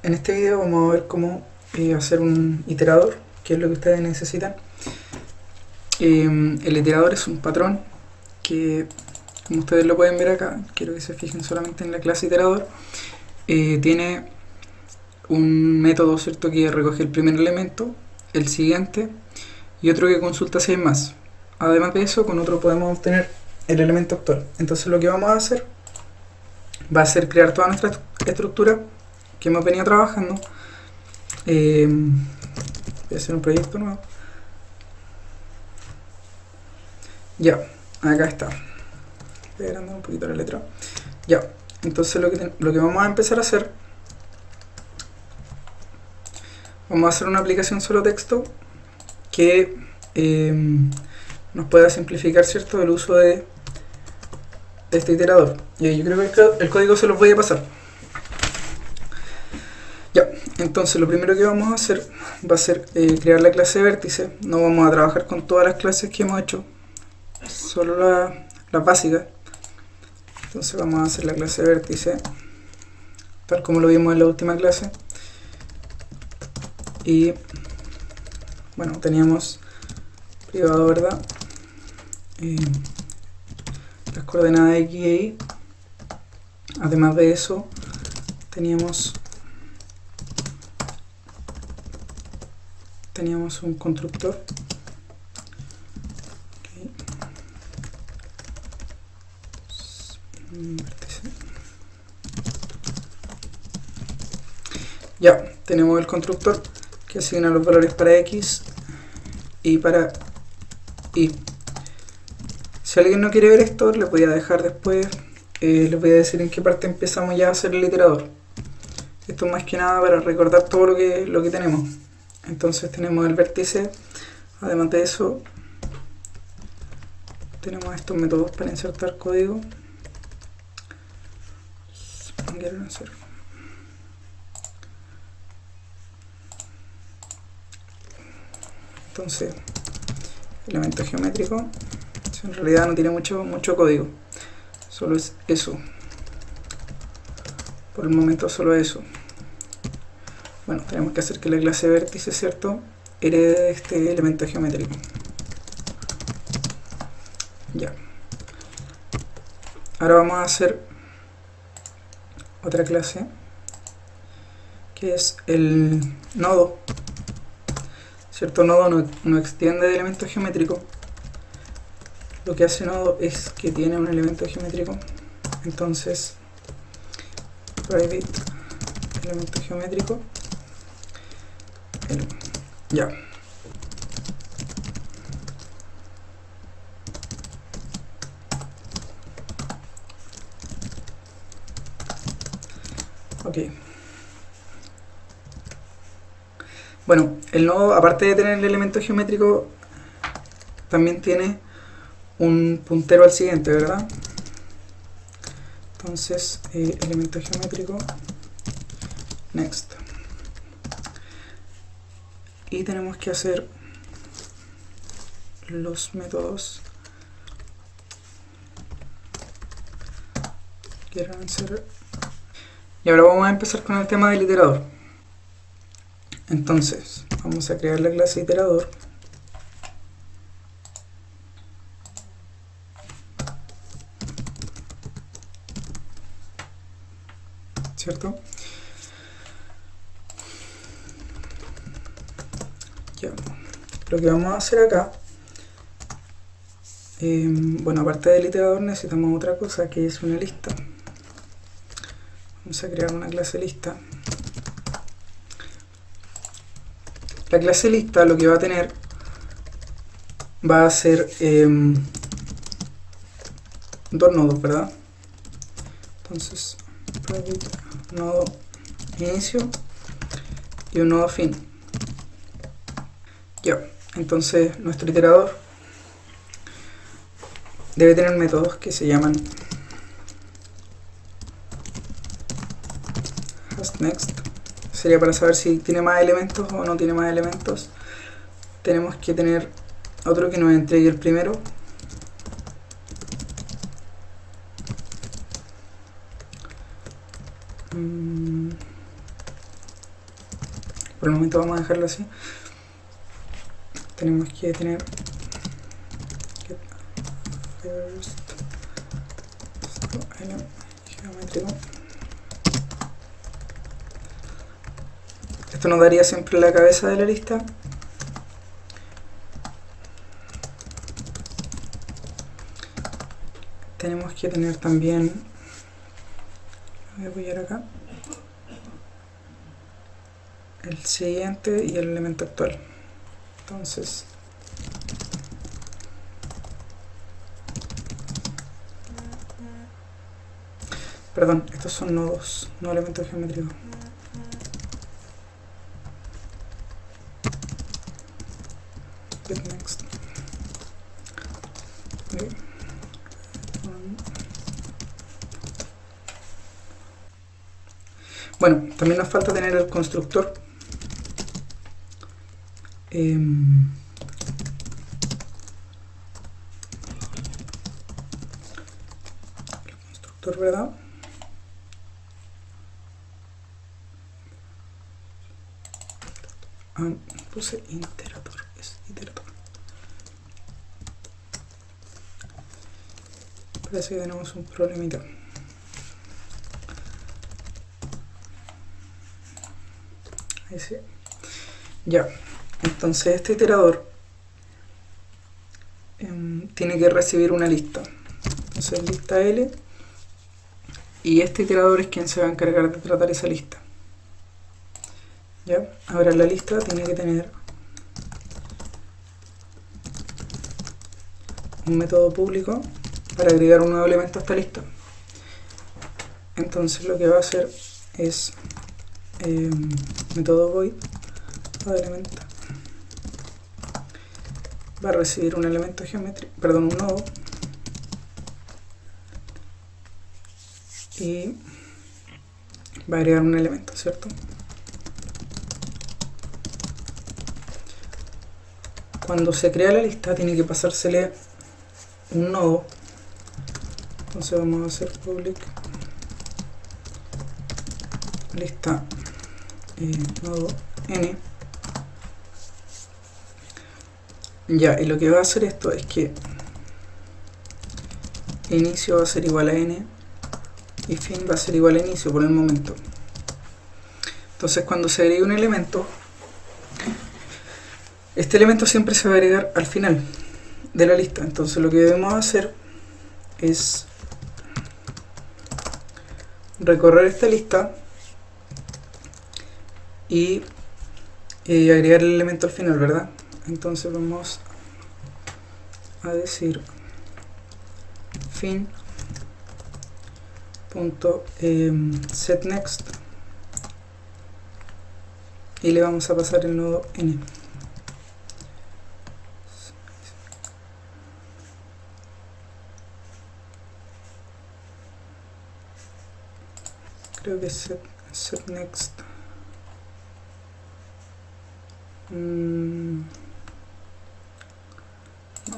En este video vamos a ver cómo hacer un iterador, que es lo que ustedes necesitan. El iterador es un patrón que, como ustedes lo pueden ver acá, quiero que se fijen solamente en la clase iterador, tiene un método, ¿cierto?, que recoge el primer elemento, el siguiente y otro que consulta si hay más. Además de eso, con otro podemos obtener el elemento actual. Entonces lo que vamos a hacer va a ser crear toda nuestra estructura que hemos venido trabajando. Voy a hacer un proyecto nuevo. Ya, acá está. Voy agrandar un poquito la letra. Ya, entonces lo que vamos a empezar a hacer, vamos a hacer una aplicación solo texto que nos pueda simplificar, ¿cierto?, el uso de este iterador. Y yo creo que el código se los voy a pasar. Ya, entonces lo primero que vamos a hacer va a ser crear la clase vértice. No vamos a trabajar con todas las clases que hemos hecho, solo las básicas. Entonces vamos a hacer la clase vértice tal como lo vimos en la última clase. Y bueno, teníamos privado, ¿verdad? Las coordenadas X e Y. Además de eso, teníamos un constructor. Okay. Ya, tenemos el constructor que asigna los valores para X y para Y. Si alguien no quiere ver esto, le voy a dejar después, les voy a decir en qué parte empezamos ya a hacer el iterador. Esto es más que nada para recordar todo lo que tenemos. Entonces tenemos el vértice. Además de eso, tenemos estos métodos para insertar código. Entonces, elemento geométrico. En realidad no tiene mucho código, solo es eso. Por el momento solo eso. Bueno, tenemos que hacer que la clase vértice, ¿cierto?, herede este elemento geométrico. Ya. Ahora vamos a hacer otra clase, que es el nodo. ¿Cierto? Nodo no extiende de elemento geométrico. Lo que hace nodo es que tiene un elemento geométrico. Entonces, private elemento geométrico. Ya. Ok. Bueno, el nodo, aparte de tener el elemento geométrico, también tiene un puntero al siguiente, ¿verdad? Entonces, elemento geométrico, next. Y tenemos que hacer los métodos getAnswer. Y ahora vamos a empezar con el tema del iterador. Entonces, vamos a crear la clase iterador. ¿Cierto? Ya. Lo que vamos a hacer acá, bueno, aparte del iterador necesitamos otra cosa, que es una lista. Vamos a crear una clase lista. La clase lista lo que va a tener va a ser dos nodos, ¿verdad? Entonces, nodo inicio y un nodo fin. Ya, entonces nuestro iterador debe tener métodos que se llaman hasNext. Sería para saber si tiene más elementos o no tiene más elementos. Tenemos que tener otro que nos entregue el primero. Por el momento vamos a dejarlo así. Tenemos que tener get first element geométrico. Esto nos daría siempre la cabeza de la lista. Tenemos que tener también, voy a apoyar acá, el siguiente y el elemento actual. Entonces, perdón, estos son nodos, no elementos geométricos. Get next. Okay. Bueno, también nos falta tener el constructor. El constructor, ¿verdad? Puse iterator, es iterator. Parece que tenemos un problemita. Ahí sí. Ya, entonces este iterador tiene que recibir una lista. Entonces lista L, y este iterador es quien se va a encargar de tratar esa lista. ¿Ya? Ahora la lista tiene que tener un método público para agregar un nuevo elemento a esta lista. Entonces lo que va a hacer es método void elemento, va a recibir un elemento geométrico, perdón, un nodo, y va a agregar un elemento, ¿cierto? Cuando se crea la lista tiene que pasársele un nodo. Entonces vamos a hacer public lista nodo n. Ya, y lo que va a hacer esto es que inicio va a ser igual a n y fin va a ser igual a inicio por el momento. Entonces cuando se agregue un elemento, este elemento siempre se va a agregar al final de la lista. Entonces lo que debemos hacer es recorrer esta lista y agregar el elemento al final, ¿verdad? Entonces vamos a decir fin punto set next y le vamos a pasar el nodo n. Creo que es set next. No,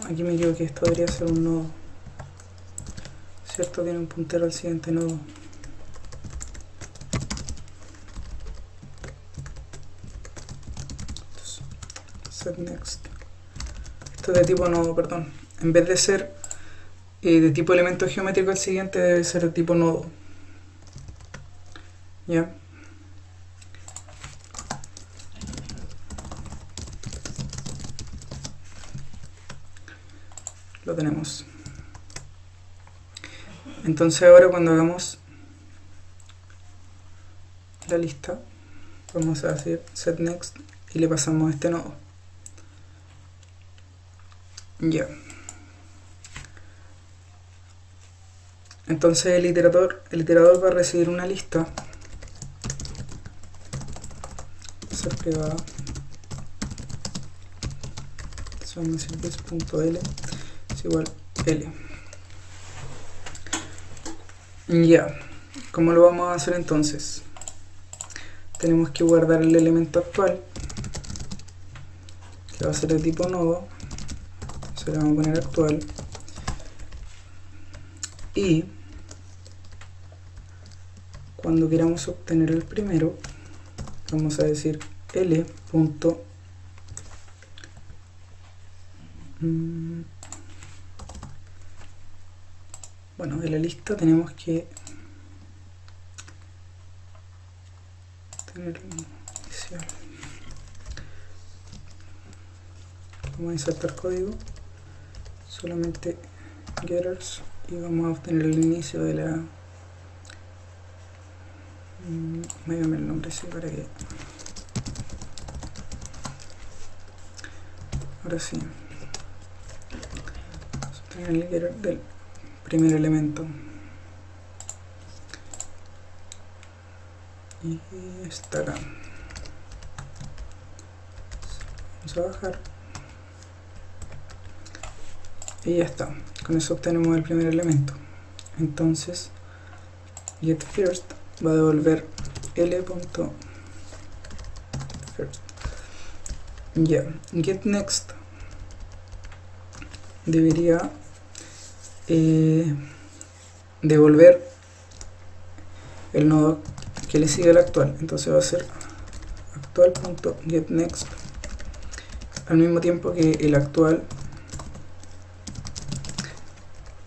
aquí me equivoqué, esto debería ser un nodo, ¿cierto? Tiene un puntero al siguiente nodo. Set next. Esto es de tipo nodo, perdón. En vez de ser de tipo elemento geométrico, el siguiente debe ser de tipo nodo. ¿Ya? Lo tenemos. Entonces ahora cuando hagamos la lista, vamos a decir set next y le pasamos este nodo. Ya. Entonces el iterador va a recibir una lista ser privada service.l es igual l. Ya, ¿cómo lo vamos a hacer entonces? Tenemos que guardar el elemento actual, que va a ser de tipo nodo, se le vamos a poner actual, y cuando queramos obtener el primero, vamos a decir L punto bueno, de la lista tenemos que tener un inicial. Vamos a insertar código, solamente getters, y vamos a obtener el inicio de la... me voy a cambiar el nombre así para que... ahora sí. Vamos a obtener el getter del primer elemento. Y está acá. Vamos a bajar. Y ya está. Con eso obtenemos el primer elemento. Entonces, getFirst va a devolver L.first. Ya, getNext debería devolver el nodo que le sigue al actual. Entonces va a ser actual.getNext al mismo tiempo que el actual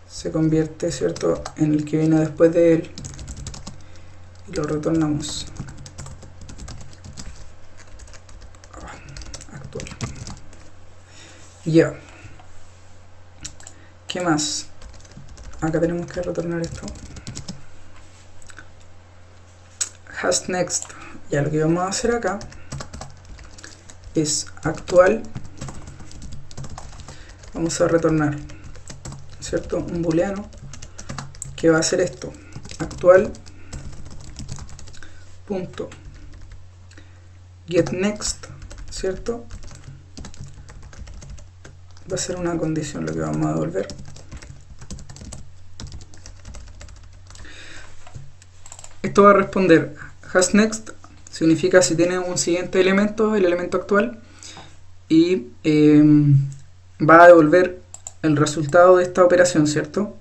se convierte, ¿cierto?, en el que viene después de él y lo retornamos actual. Ya. ¿Qué más? Acá tenemos que retornar esto. HasNext. Ya, lo que vamos a hacer acá es actual. Vamos a retornar, ¿cierto?, un booleano que va a hacer esto: actual punto getNext, ¿cierto? Va a ser una condición lo que vamos a devolver. Esto va a responder HasNext, significa si tiene un siguiente elemento, el elemento actual, y va a devolver el resultado de esta operación, ¿cierto?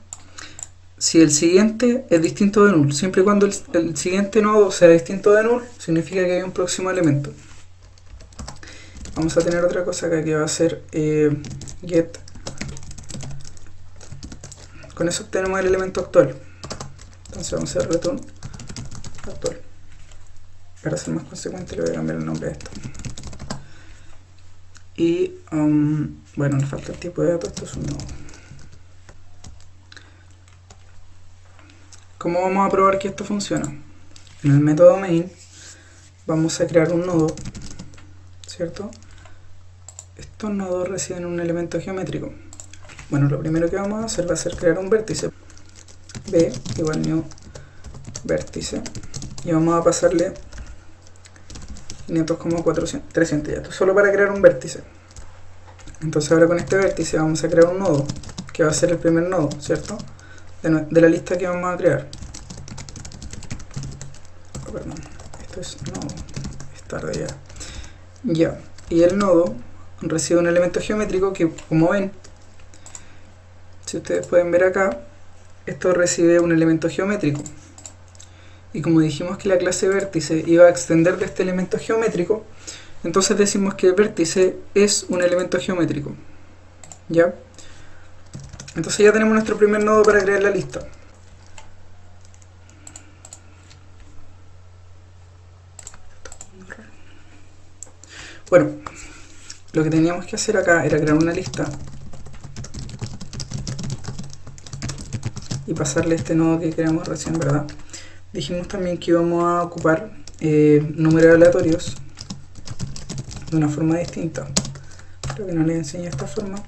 Si el siguiente es distinto de null, siempre y cuando el siguiente nodo sea distinto de null, significa que hay un próximo elemento. Vamos a tener otra cosa acá que va a ser get. Con eso obtenemos el elemento actual. Entonces vamos a hacer return actual. Para ser más consecuente le voy a cambiar el nombre a esto. Y bueno, nos falta el tipo de datos, esto es un nodo. ¿Cómo vamos a probar que esto funciona? En el método main vamos a crear un nodo, ¿cierto? Estos nodos reciben un elemento geométrico. Bueno, lo primero que vamos a hacer va a ser crear un vértice. B igual new vértice. Y vamos a pasarle 500,400, ya, esto solo para crear un vértice. Entonces ahora con este vértice vamos a crear un nodo, que va a ser el primer nodo, ¿cierto?, de la lista que vamos a crear. Oh, perdón, esto es nodo, es tarde ya. Ya, y el nodo recibe un elemento geométrico que, como ven, si ustedes pueden ver acá, esto recibe un elemento geométrico. Y como dijimos que la clase vértice iba a extender de este elemento geométrico, entonces decimos que el vértice es un elemento geométrico. ¿Ya? Entonces ya tenemos nuestro primer nodo para crear la lista. Bueno, lo que teníamos que hacer acá era crear una lista y pasarle este nodo que creamos recién, ¿verdad? Dijimos también que íbamos a ocupar números aleatorios de una forma distinta. Creo que no les enseñé esta forma.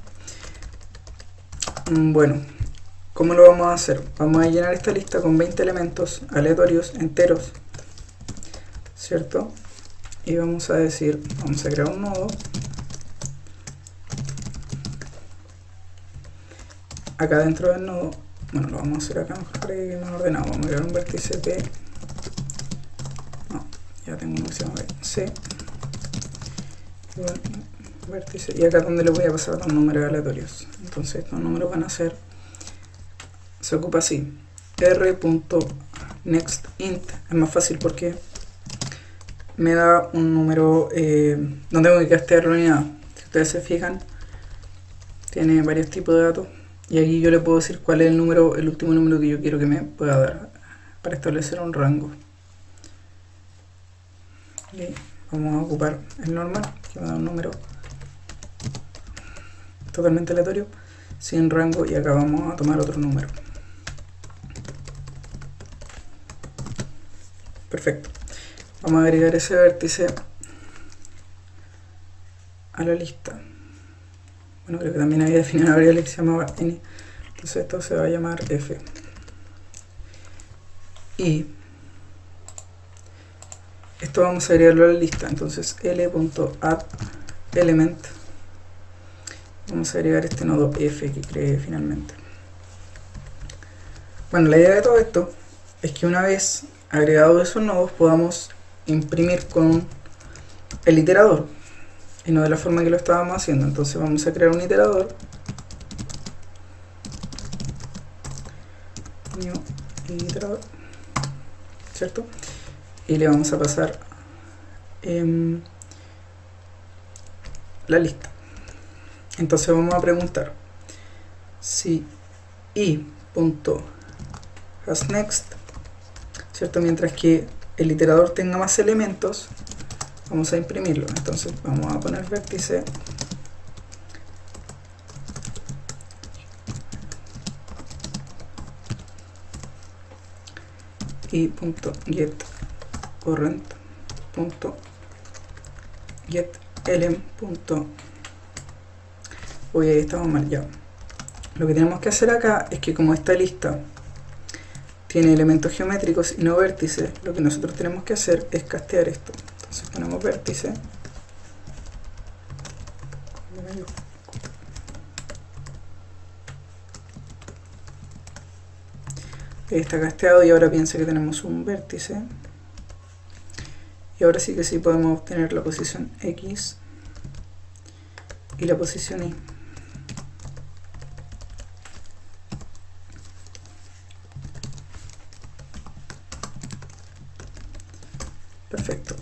Bueno, ¿cómo lo vamos a hacer? Vamos a llenar esta lista con 20 elementos aleatorios enteros, ¿cierto? Y vamos a decir, vamos a crear un nodo. Acá dentro del nodo, bueno, lo vamos a hacer acá mejor para que quede más ordenado. Vamos a crear un vértice P. No, ya tengo uno que se llama C. Vértice. Y acá es donde le voy a pasar los números aleatorios. Entonces estos números van a ser, se ocupa así, r.nextInt. Es más fácil porque me da un número, no tengo que castearlo ni nada. Si ustedes se fijan, tiene varios tipos de datos y aquí yo le puedo decir cuál es el número, el último número que yo quiero que me pueda dar para establecer un rango. Y vamos a ocupar el normal, que me da un número totalmente aleatorio, sin rango, y acá vamos a tomar otro número. Perfecto. Vamos a agregar ese vértice a la lista. Bueno, creo que también había definido una variable que se llamaba n, entonces esto se va a llamar f. Y esto vamos a agregarlo a la lista, entonces l.addElement, vamos a agregar este nodo f que creé finalmente. Bueno, la idea de todo esto es que una vez agregados esos nodos podamos imprimir con el iterador y no de la forma que lo estábamos haciendo. Entonces vamos a crear un iterador, new iterador, ¿cierto? Y le vamos a pasar la lista. Entonces vamos a preguntar si i.hasNext, ¿cierto? Mientras que el iterador tenga más elementos, vamos a imprimirlo. Entonces vamos a poner vértice i.getCurrent.getElem. Uy, ahí estamos mal ya. Lo que tenemos que hacer acá es que como esta lista tiene elementos geométricos y no vértices, lo que nosotros tenemos que hacer es castear esto. Entonces ponemos vértice, ahí está casteado y ahora piensa que tenemos un vértice, y ahora sí que sí podemos obtener la posición X y la posición Y. Perfecto.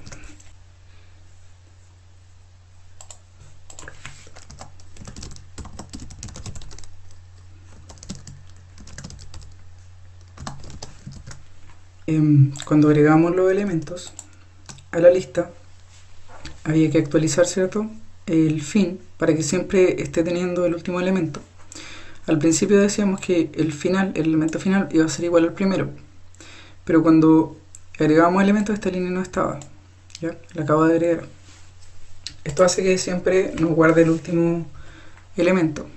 Cuando agregamos los elementos a la lista, había que actualizar, ¿cierto?, el fin para que siempre esté teniendo el último elemento. Al principio decíamos que el elemento final iba a ser igual al primero, pero cuando agregamos elementos esta línea no estaba, ¿ya? La acabo de agregar. Esto hace que siempre nos guarde el último elemento.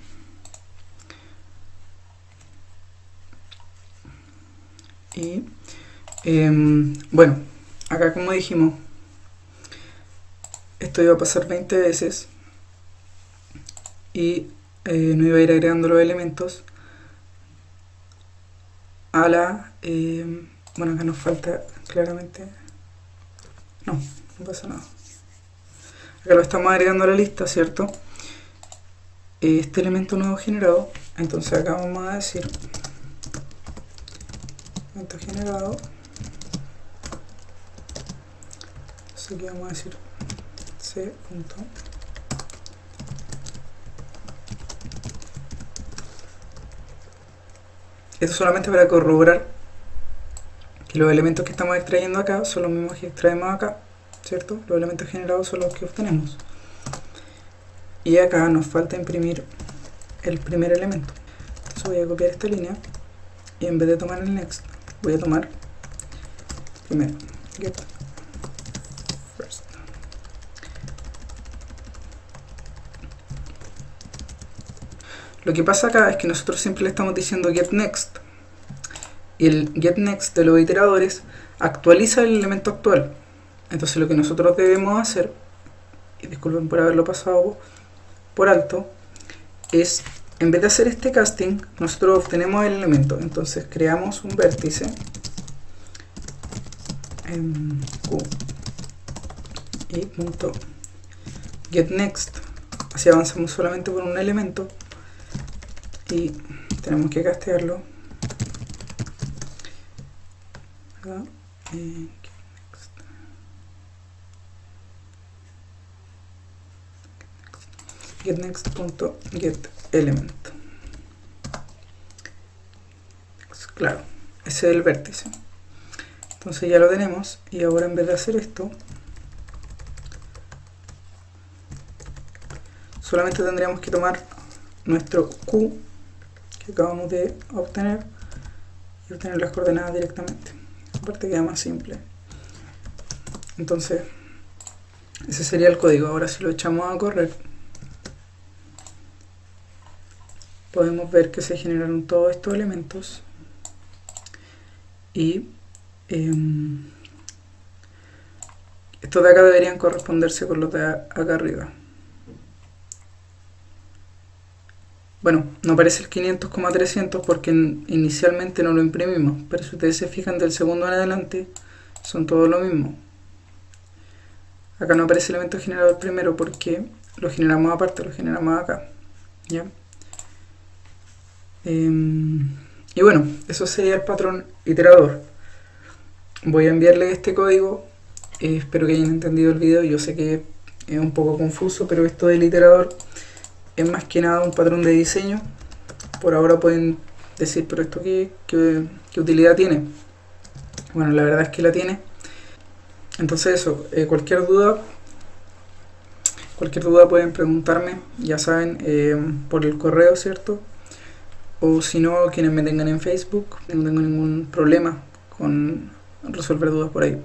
Y bueno, acá como dijimos, esto iba a pasar 20 veces y no iba a ir agregando los elementos a la... bueno, acá nos falta claramente... No pasa nada. Acá lo estamos agregando a la lista, ¿cierto? Este elemento nuevo generado, entonces acá vamos a decir elemento generado, así que vamos a decir c. Esto solamente para corroborar que los elementos que estamos extrayendo acá son los mismos que extraemos acá, ¿cierto? Los elementos generados son los que obtenemos. Y acá nos falta imprimir el primer elemento. Entonces voy a copiar esta línea y en vez de tomar el next, voy a tomar primero get first. Lo que pasa acá es que nosotros siempre le estamos diciendo get next, y el get next de los iteradores actualiza el elemento actual. Entonces lo que nosotros debemos hacer, y disculpen por haberlo pasado por alto, es, en vez de hacer este casting, nosotros obtenemos el elemento. Entonces creamos un vértice en Q y punto get next, así avanzamos solamente por un elemento y tenemos que castearlo acá. getNext.getElement. Claro, ese es el vértice. Entonces ya lo tenemos, y ahora en vez de hacer esto, solamente tendríamos que tomar nuestro Q que acabamos de obtener y obtener las coordenadas directamente. Aparte queda más simple. Entonces ese sería el código. Ahora si lo echamos a correr, podemos ver que se generaron todos estos elementos y estos de acá deberían corresponderse con los de acá arriba. Bueno, no aparece el 500,300 porque inicialmente no lo imprimimos, pero si ustedes se fijan del segundo en adelante, son todos lo mismo. Acá no aparece el elemento generador primero porque lo generamos aparte, lo generamos acá. ¿Ya? Y bueno, eso sería el patrón iterador. Voy a enviarle este código, espero que hayan entendido el video. Yo sé que es un poco confuso, pero esto del iterador es más que nada un patrón de diseño. Por ahora pueden decir, pero esto qué utilidad tiene. Bueno, la verdad es que la tiene. Entonces eso, cualquier duda pueden preguntarme, ya saben, por el correo, ¿cierto? O si no, quienes me tengan en Facebook, no tengo ningún problema con resolver dudas por ahí.